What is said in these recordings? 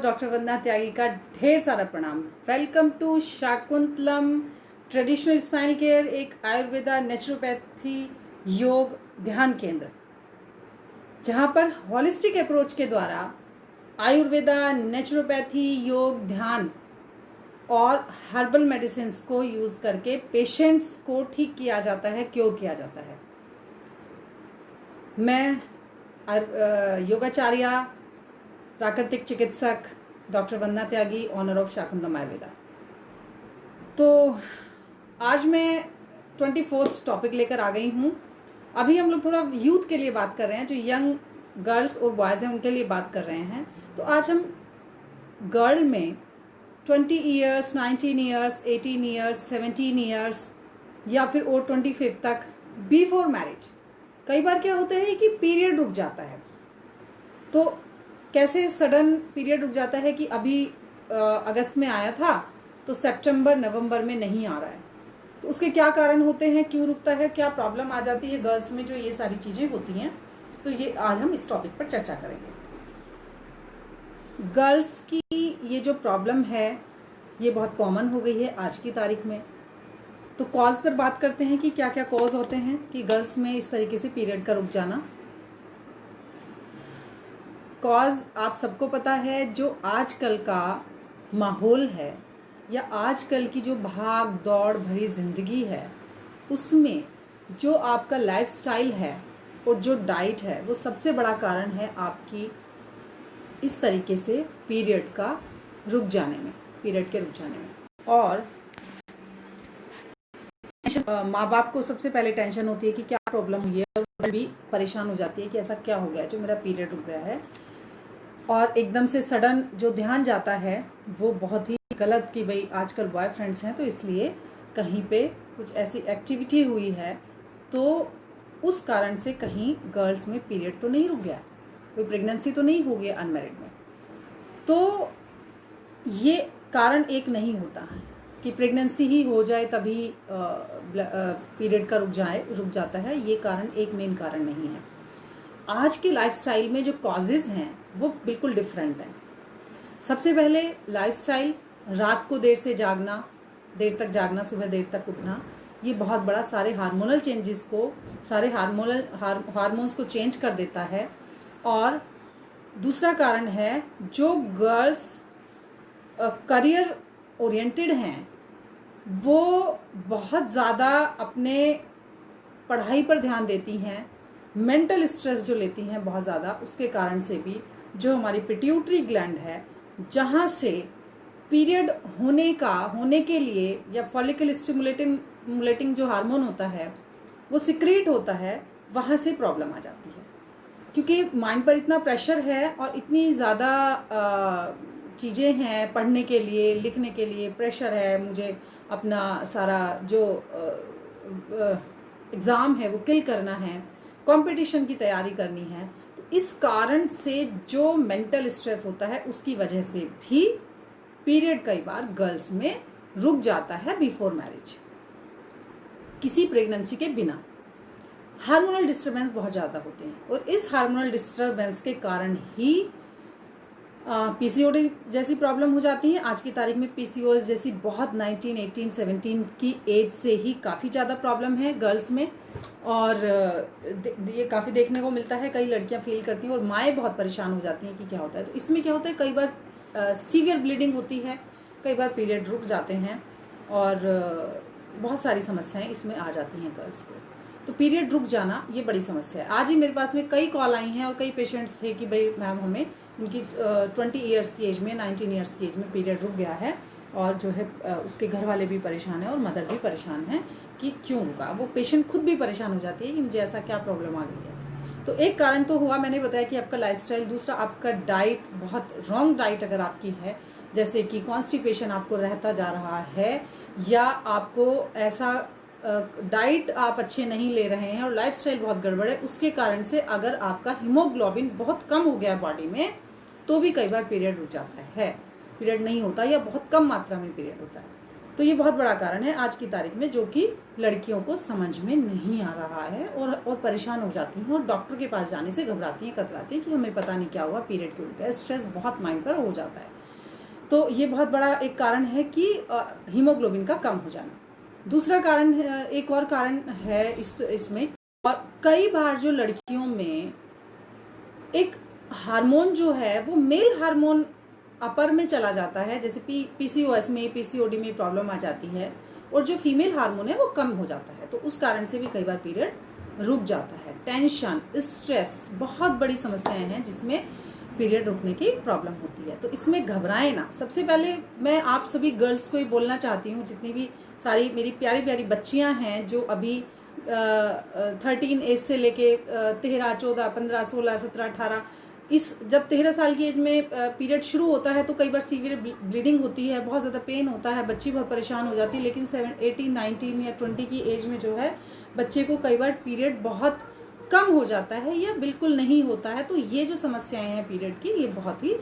Doctor Vandana त्यागी का ढेर सारा प्रणाम। Welcome to Shakuntalam traditional spinal care, एक आयुर्वेदा नेचुरोपैथी योग ध्यान केंद्र, जहां पर हॉलिस्टिक अप्रोच के द्वारा आयुर्वेदा, नेचुरोपैथी, योग, ध्यान और हर्बल मेडिसिन को यूज करके पेशेंट्स को ठीक किया जाता है, क्योर किया जाता है। मैं योगाचार्य, प्राकृतिक चिकित्सक doctor Vandana Tyagi, owner of Shakuntalam Ayurveda. तो आज मैं 24th टॉपिक लेकर आ गई हूँ। अभी हम लोग थोड़ा यूथ के लिए बात कर रहे हैं, जो यंग गर्ल्स और बॉयज़ हैं उनके लिए बात कर रहे हैं। तो आज हम गर्ल में 20 ईयर्स, 19 ईयर्स, 18 ईयर्स, 17 ईयर्स या फिर और 25 तक बिफोर मैरिज, कई बार क्या होता है कि पीरियड रुक जाता है। तो कैसे सडन पीरियड रुक जाता है कि अभी अगस्त में आया था तो सितंबर नवंबर में नहीं आ रहा है, तो उसके क्या कारण होते हैं, क्यों रुकता है, क्या प्रॉब्लम आ जाती है गर्ल्स में, जो ये सारी चीज़ें होती हैं। तो ये आज हम इस टॉपिक पर चर्चा करेंगे। गर्ल्स की ये जो प्रॉब्लम है ये बहुत कॉमन हो गई है आज की तारीख में। तो कॉज पर बात करते हैं कि क्या क्या कॉज होते हैं कि गर्ल्स में इस तरीके से पीरियड का रुक जाना। कॉज आप सबको पता है, जो आजकल का माहौल है या आजकल की जो भाग दौड़ भरी ज़िंदगी है, उसमें जो आपका लाइफस्टाइल है और जो डाइट है, वो सबसे बड़ा कारण है आपकी इस तरीके से पीरियड का रुक जाने में, पीरियड के रुक जाने में। और माँ बाप को सबसे पहले टेंशन होती है कि क्या प्रॉब्लम हुई है, और भी परेशान हो जाती है कि ऐसा क्या हो गया जो मेरा पीरियड रुक गया है। और एकदम से सडन जो ध्यान जाता है वो बहुत ही गलत कि भाई आजकल बॉयफ्रेंड्स हैं, तो इसलिए कहीं पे कुछ ऐसी एक्टिविटी हुई है, तो उस कारण से कहीं गर्ल्स में पीरियड तो नहीं रुक गया, कोई प्रेगनेंसी तो नहीं हो गया अनमैरिड में। तो ये कारण एक नहीं होता कि प्रेगनेंसी ही हो जाए तभी पीरियड का रुक जाता है। ये कारण एक मेन कारण नहीं है। आज के लाइफस्टाइल में जो कॉजेज हैं वो बिल्कुल डिफरेंट हैं। सबसे पहले लाइफस्टाइल, रात को देर से जागना, देर तक जागना, सुबह देर तक उठना, ये बहुत बड़ा सारे हार्मोनल चेंजेस को, सारे हार्मोन्स को चेंज कर देता है। और दूसरा कारण है, जो गर्ल्स करियर ओरिएंटेड हैं वो बहुत ज़्यादा अपने पढ़ाई पर ध्यान देती हैं, मेंटल स्ट्रेस जो लेती हैं बहुत ज़्यादा, उसके कारण से भी जो हमारी पिट्यूटरी ग्लैंड है, जहाँ से पीरियड होने के लिए या फॉलिकल स्टिमुलेटिंग जो हार्मोन होता है वो सिक्रीट होता है, वहाँ से प्रॉब्लम आ जाती है। क्योंकि माइंड पर इतना प्रेशर है और इतनी ज़्यादा चीज़ें हैं पढ़ने के लिए, लिखने के लिए प्रेशर है, मुझे अपना सारा जो एग्ज़ाम है वो किल करना है, कंपटीशन की तैयारी करनी है। तो इस कारण से जो मेंटल स्ट्रेस होता है उसकी वजह से भी पीरियड कई बार गर्ल्स में रुक जाता है बिफोर मैरिज, किसी प्रेगनेंसी के बिना। हार्मोनल डिस्टर्बेंस बहुत ज़्यादा होते हैं और इस हार्मोनल डिस्टर्बेंस के कारण ही पीसीओडी जैसी प्रॉब्लम हो जाती है। आज की तारीख में पीसीओएस जैसी बहुत 19, 18, 17 की एज से ही काफ़ी ज़्यादा प्रॉब्लम है गर्ल्स में, और ये काफ़ी देखने को मिलता है। कई लड़कियां फील करती हैं और माएँ बहुत परेशान हो जाती हैं कि क्या होता है। तो इसमें क्या होता है, कई बार सीवियर ब्लीडिंग होती है, कई बार पीरियड रुक जाते हैं और बहुत सारी समस्याएँ इसमें आ जाती हैं गर्ल्स को। तो पीरियड रुक जाना ये बड़ी समस्या है। आज ही मेरे पास में कई कॉल आई हैं और कई पेशेंट्स थे कि भाई मैम हमें उनकी 20 ईयर्स की एज में, 19 ईयर्स की एज में पीरियड रुक गया है, और जो है उसके घर वाले भी परेशान हैं और मदर भी परेशान हैं कि क्यों रुका। वो पेशेंट खुद भी परेशान हो जाती है कि मुझे ऐसा क्या प्रॉब्लम आ गई है। तो एक कारण तो हुआ, मैंने बताया कि आपका लाइफस्टाइल। दूसरा, आपका डाइट, बहुत रॉन्ग डाइट अगर आपकी है, जैसे कि कॉन्स्टिपेशन आपको रहता जा रहा है, या आपको ऐसा डाइट आप अच्छे नहीं ले रहे हैं और लाइफस्टाइल बहुत गड़बड़ है, उसके कारण से अगर आपका हीमोग्लोबिन बहुत कम हो गया बॉडी में, तो भी कई बार पीरियड रुक जाता है, पीरियड नहीं होता या बहुत कम मात्रा में पीरियड होता है। तो ये बहुत बड़ा कारण है आज की तारीख में, जो कि लड़कियों को समझ में नहीं आ रहा है और परेशान हो जाती हैं और डॉक्टर के पास जाने से घबराती हैं, कतराती हैं कि हमें पता नहीं क्या हुआ, पीरियड क्यों रुका है। स्ट्रेस बहुत माइंड पर हो जाता है। तो ये बहुत बड़ा एक कारण है कि हीमोग्लोबिन का कम हो जाना। दूसरा कारण है, एक और कारण है इसमें, और कई बार जो लड़कियों में एक हार्मोन जो है वो मेल हार्मोन अपर में चला जाता है, जैसे पीसीओएस में, पीसीओडी में प्रॉब्लम आ जाती है, और जो फीमेल हार्मोन है वो कम हो जाता है। तो उस कारण से भी कई बार पीरियड रुक जाता है। टेंशन, स्ट्रेस बहुत बड़ी समस्याएं हैं जिसमें पीरियड रुकने की प्रॉब्लम होती है। तो इसमें घबराएं ना। सबसे पहले मैं आप सभी गर्ल्स को ही बोलना चाहती हूँ, जितनी भी सारी मेरी प्यारी प्यारी बच्चियां हैं जो अभी 13 एज से लेके 13, 14, 15, 16, 17, 18, जब 13 साल की एज में पीरियड शुरू होता है तो कई बार सीवियर ब्लीडिंग होती है, बहुत ज़्यादा पेन होता है, बच्ची बहुत परेशान हो जाती है। लेकिन 18, 19 या 20 की एज में जो है बच्चे को कई बार पीरियड बहुत कम हो जाता है या बिल्कुल नहीं होता है। तो ये जो समस्याएं हैं पीरियड की, ये बहुत ही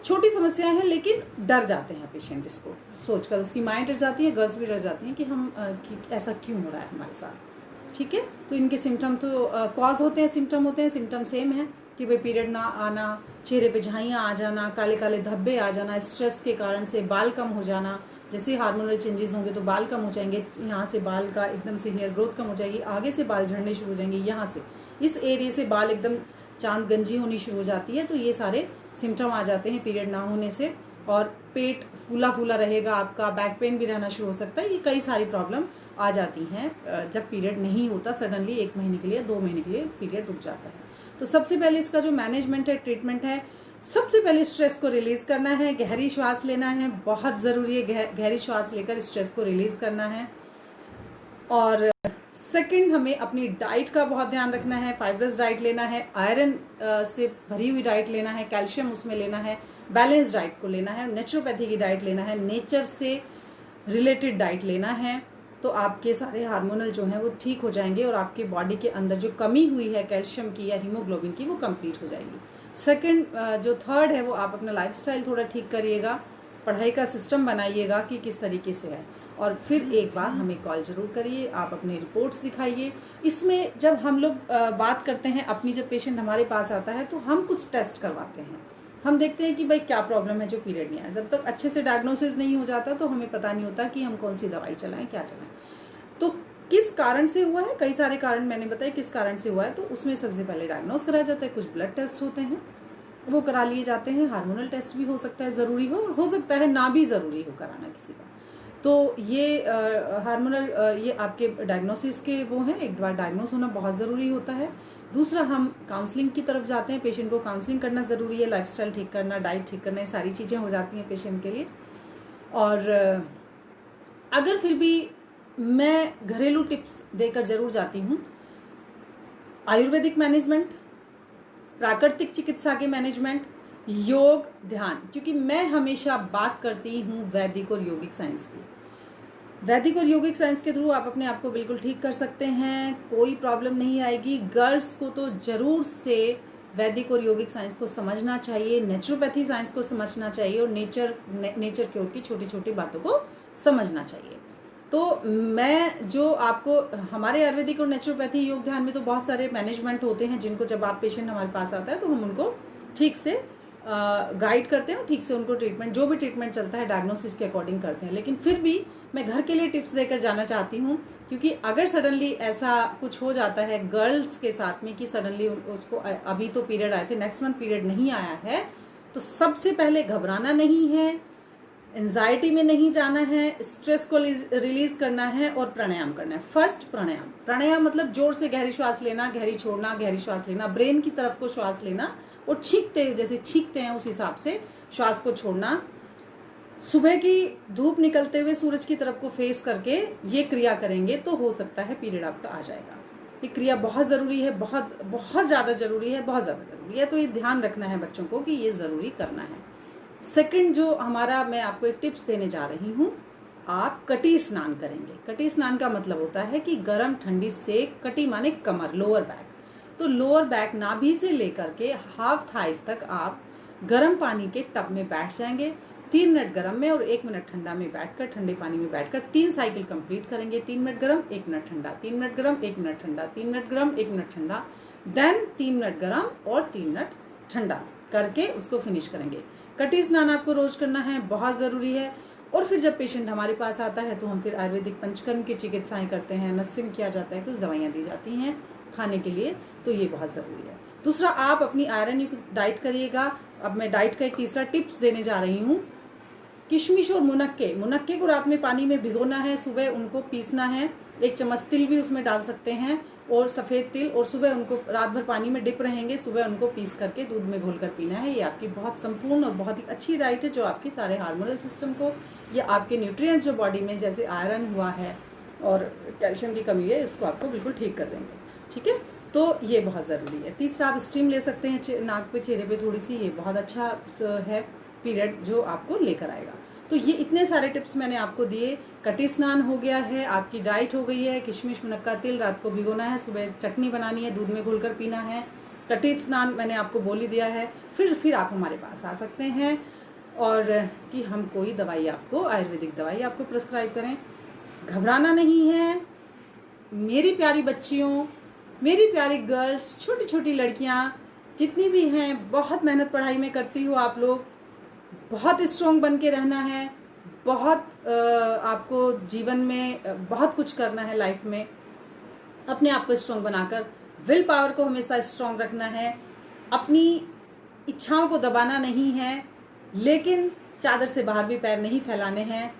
छोटी समस्याएं हैं, लेकिन डर जाते हैं पेशेंट इसको सोचकर। उसकी माइंड डर जाती है, गर्ल्स भी डर जाती हैं कि कि ऐसा क्यों हो रहा है हमारे साथ। ठीक है, तो इनके सिम्टम तो कॉज होते हैं, सिम्टम होते हैं, सिम्टम सेम है कि भाई पीरियड ना आना, चेहरे पे झाइयाँ आ जाना, काले काले धब्बे आ जाना, स्ट्रेस के कारण से बाल कम हो जाना। जैसे हार्मोनल चेंजेस होंगे तो बाल कम हो जाएंगे, यहाँ से बाल का एकदम से हेयर ग्रोथ कम हो जाएगी, आगे से बाल झड़ने शुरू हो जाएंगे, यहाँ से इस एरिया से बाल एकदम चांद गंजी होनी शुरू हो जाती है। तो ये सारे सिम्टम आ जाते हैं पीरियड ना होने से। और पेट फूला फूला रहेगा आपका, बैक पेन भी रहना शुरू हो सकता है। ये कई सारी प्रॉब्लम आ जाती हैं जब पीरियड नहीं होता, सडनली 1 महीने के लिए, 2 महीने के लिए पीरियड रुक जाता है। तो सबसे पहले इसका जो मैनेजमेंट है, ट्रीटमेंट है, सबसे पहले स्ट्रेस को रिलीज करना है, गहरी श्वास लेना है, बहुत ज़रूरी है गहरी श्वास लेकर स्ट्रेस को रिलीज करना है। और सेकंड, हमें अपनी डाइट का बहुत ध्यान रखना है, फाइब्रस डाइट लेना है, आयरन से भरी हुई डाइट लेना है, कैल्शियम उसमें लेना है, बैलेंस डाइट को लेना है, नेचुरोपैथी की डाइट लेना है, नेचर से रिलेटेड डाइट लेना है। तो आपके सारे हार्मोनल जो हैं वो ठीक हो जाएंगे और आपके बॉडी के अंदर जो कमी हुई है कैल्शियम की या हीमोग्लोबिन की, वो कंप्लीट हो जाएगी। सेकंड, जो थर्ड है, वो आप अपना लाइफस्टाइल थोड़ा ठीक करिएगा, पढ़ाई का सिस्टम बनाइएगा कि किस तरीके से है, और फिर एक बार हमें कॉल जरूर करिए, आप अपने रिपोर्ट्स दिखाइए। इसमें जब हम लोग बात करते हैं अपनी, जब पेशेंट हमारे पास आता है तो हम कुछ टेस्ट करवाते हैं, हम देखते हैं कि भाई क्या प्रॉब्लम है जो पीरियड नहीं आया। जब तक अच्छे से डायग्नोसिस नहीं हो जाता तो हमें पता नहीं होता कि हम कौन सी दवाई चलाएं, क्या चलाएं। तो किस कारण से हुआ है, कई सारे कारण मैंने बताया किस कारण से हुआ है, तो उसमें सबसे पहले डायग्नोस कराया जाता है। कुछ ब्लड टेस्ट होते हैं वो करा लिए जाते हैं, हार्मोनल टेस्ट भी हो सकता है ज़रूरी हो सकता है ना भी ज़रूरी हो कराना किसी का। तो ये हार्मोनल ये आपके डायग्नोसिस के वो हैं, एक बार डायग्नोस होना बहुत ज़रूरी होता है। दूसरा, हम काउंसलिंग की तरफ जाते हैं, पेशेंट को काउंसलिंग करना ज़रूरी है, लाइफस्टाइल ठीक करना, डाइट ठीक करना, ये सारी चीज़ें हो जाती हैं पेशेंट के लिए। और अगर फिर भी मैं घरेलू टिप्स देकर ज़रूर जाती हूँ, आयुर्वेदिक मैनेजमेंट, प्राकृतिक चिकित्सा के मैनेजमेंट, योग, ध्यान, क्योंकि मैं हमेशा बात करती हूँ वैदिक और योगिक साइंस की। वैदिक और योगिक साइंस के थ्रू आप अपने आप को बिल्कुल ठीक कर सकते हैं, कोई प्रॉब्लम नहीं आएगी। गर्ल्स को तो जरूर से वैदिक और योगिक साइंस को समझना चाहिए, नेचुरोपैथी साइंस को समझना चाहिए, और नेचर क्योर की छोटी छोटी बातों को समझना चाहिए। तो मैं जो आपको, हमारे आयुर्वेदिक और नेचुरोपैथी योग ध्यान में तो बहुत सारे मैनेजमेंट होते हैं जिनको जब आप पेशेंट हमारे पास आता है तो हम उनको ठीक से गाइड करते हैं, ठीक से उनको ट्रीटमेंट, जो भी ट्रीटमेंट चलता है डायग्नोसिस के अकॉर्डिंग करते हैं। लेकिन फिर भी मैं घर के लिए टिप्स देकर जाना चाहती हूँ, क्योंकि अगर सडनली ऐसा कुछ हो जाता है गर्ल्स के साथ में कि सडनली उसको अभी तो पीरियड आए थे, नेक्स्ट मंथ पीरियड नहीं आया है, तो सबसे पहले घबराना नहीं है, एंजाइटी में नहीं जाना है, स्ट्रेस को रिलीज करना है और प्राणायाम करना है। फर्स्ट प्राणायाम मतलब जोर से गहरी श्वास लेना, गहरी छोड़ना, गहरी श्वास लेना, ब्रेन की तरफ को श्वास लेना और जैसे छींकते हैं उस हिसाब से श्वास को छोड़ना। सुबह की धूप निकलते हुए सूरज की तरफ को फेस करके ये क्रिया करेंगे तो हो सकता है पीरियड आपका आ जाएगा। ये क्रिया बहुत जरूरी है, बहुत बहुत ज्यादा जरूरी है, बहुत ज्यादा जरूरी है। तो ये ध्यान रखना है बच्चों को कि ये जरूरी करना है। सेकंड, जो हमारा, मैं आपको एक टिप्स देने जा रही हूँ, आप कटी स्नान करेंगे। कटी स्नान का मतलब होता है कि गर्म ठंडी से, कटी माने कमर, लोअर बैक, तो लोअर बैक नाभि से लेकर के हाफ थाइस तक आप गर्म पानी के टब में बैठ जाएंगे, 3 मिनट गर्म में और 1 मिनट ठंडा में बैठकर, ठंडे पानी में बैठकर 3 साइकिल कंप्लीट करेंगे। 3 मिनट गर्म, 1 मिनट ठंडा, 3 मिनट गर्म, 1 मिनट ठंडा, 3 मिनट गर्म, 1 मिनट ठंडा, देन 3 मिनट गर्म और 3 मिनट ठंडा करके उसको फिनिश करेंगे। कटी स्नान आपको रोज करना है, बहुत जरूरी है। और फिर जब पेशेंट हमारे पास आता है तो हम फिर आयुर्वेदिक पंचकर्म की चिकित्साएं करते हैं, नस्सिम किया जाता है, कुछ दवाइयाँ दी जाती हैं खाने के लिए, तो ये बहुत जरूरी है। दूसरा, आप अपनी आयरन युक्त डाइट करिएगा। अब मैं डाइट का एक तीसरा टिप्स देने जा रही हूँ। किशमिश और मुनक्के को रात में पानी में भिगोना है, सुबह उनको पीसना है, 1 चम्मच तिल भी उसमें डाल सकते हैं और सफ़ेद तिल, और सुबह उनको रात भर पानी में डिप रहेंगे, सुबह उनको पीस करके दूध में घोल कर पीना है। ये आपकी बहुत संपूर्ण और बहुत ही अच्छी डाइट है जो आपके सारे हार्मोनल सिस्टम को या आपके न्यूट्रिएंट्स जो बॉडी में जैसे आयरन हुआ है और कैल्शियम की कमी है, इसको आपको बिल्कुल ठीक कर देंगे। ठीक है, तो ये बहुत ज़रूरी है। तीसरा, आप स्टीम ले सकते हैं नाक पे, चेहरे पे थोड़ी सी, ये बहुत अच्छा है पीरियड जो आपको लेकर आएगा। तो ये इतने सारे टिप्स मैंने आपको दिए। कटी स्नान हो गया है, आपकी डाइट हो गई है, किशमिश मुनक्का तिल रात को भिगोना है, सुबह चटनी बनानी है, दूध में घोलकर पीना है, कटी स्नान मैंने आपको बोल ही दिया है। फिर आप हमारे पास आ सकते हैं और कि हम कोई दवाई आपको, आयुर्वेदिक दवाई आपको प्रिस्क्राइब करें। घबराना नहीं है मेरी प्यारी बच्चियों, मेरी प्यारी गर्ल्स, छोटी छोटी लड़कियां जितनी भी हैं, बहुत मेहनत पढ़ाई में करती हो आप लोग, बहुत स्ट्रॉन्ग बन के रहना है, बहुत आपको जीवन में बहुत कुछ करना है लाइफ में। अपने आप को स्ट्रॉन्ग बनाकर विल पावर को हमेशा स्ट्रॉन्ग रखना है, अपनी इच्छाओं को दबाना नहीं है, लेकिन चादर से बाहर भी पैर नहीं फैलाने हैं।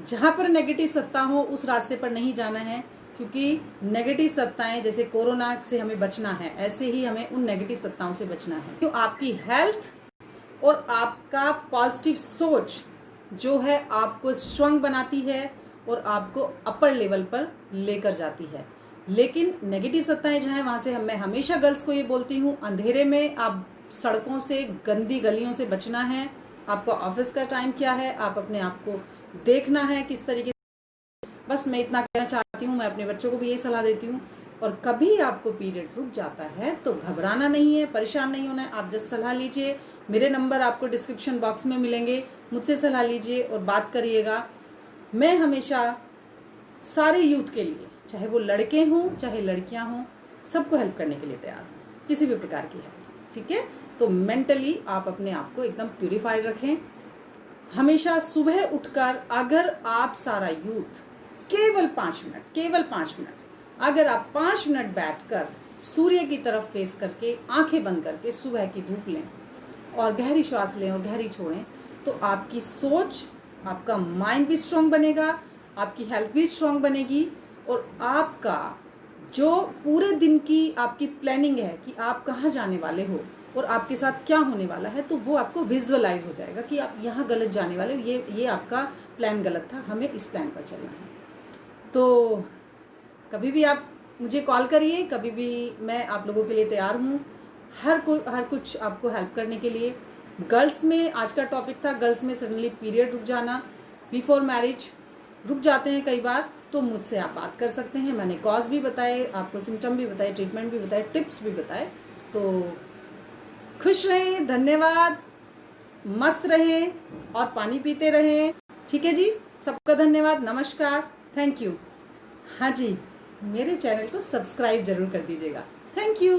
जहाँ पर नेगेटिव सत्ता हो उस रास्ते पर नहीं जाना है, क्योंकि नेगेटिव सत्ताएं, जैसे कोरोना से हमें बचना है, ऐसे ही हमें उन नेगेटिव सत्ताओं से बचना है। क्यों? आपकी हेल्थ और आपका पॉजिटिव सोच जो है आपको स्ट्रांग बनाती है और आपको अपर लेवल पर लेकर जाती है। लेकिन नेगेटिव सत्ताएं जहाँ हैं, वहां से मैं हमेशा गर्ल्स को ये बोलती हूँ, अंधेरे में आप सड़कों से, गंदी गलियों से बचना है। आपका ऑफिस का टाइम क्या है, आप अपने आप को देखना है किस तरीके से। बस मैं इतना कहना चाहती हूँ, मैं अपने बच्चों को भी यही सलाह देती हूँ। और कभी आपको पीरियड रुक जाता है तो घबराना नहीं है, परेशान नहीं होना है, आप जस्ट सलाह लीजिए। मेरे नंबर आपको डिस्क्रिप्शन बॉक्स में मिलेंगे, मुझसे सलाह लीजिए और बात करिएगा। मैं हमेशा सारे यूथ के लिए, चाहे वो लड़के हों चाहे लड़कियां हों, सबको हेल्प करने के लिए तैयार हूँ, किसी भी प्रकार की हेल्प। ठीक है, तो मेंटली आप अपने आप को एकदम प्यूरिफाइड रखें। हमेशा सुबह उठकर, अगर आप सारा यूथ केवल 5 मिनट अगर आप 5 मिनट बैठकर सूर्य की तरफ फेस करके, आंखें बंद करके सुबह की धूप लें और गहरी श्वास लें और गहरी छोड़ें, तो आपकी सोच, आपका माइंड भी स्ट्रांग बनेगा, आपकी हेल्थ भी स्ट्रांग बनेगी और आपका जो पूरे दिन की आपकी प्लानिंग है कि आप कहाँ जाने वाले हो और आपके साथ क्या होने वाला है, तो वो आपको विजुअलाइज हो जाएगा कि आप यहाँ गलत जाने वाले हो, ये आपका प्लान गलत था, हमें इस प्लान पर चलना है। तो कभी भी आप मुझे कॉल करिए, कभी भी मैं आप लोगों के लिए तैयार हूँ, हर कुछ आपको हेल्प करने के लिए। गर्ल्स में आज का टॉपिक था, गर्ल्स में सडनली पीरियड रुक जाना, बिफोर मैरिज रुक जाते हैं कई बार, तो मुझसे आप बात कर सकते हैं। मैंने कॉज भी बताए, आपको सिम्टम भी बताए, ट्रीटमेंट भी बताए, टिप्स भी बताए। तो खुश रहें, धन्यवाद, मस्त रहें और पानी पीते रहें। ठीक है जी, सबका धन्यवाद, नमस्कार, थैंक यू। हाँ जी, मेरे चैनल को सब्सक्राइब जरूर कर दीजिएगा। Thank you.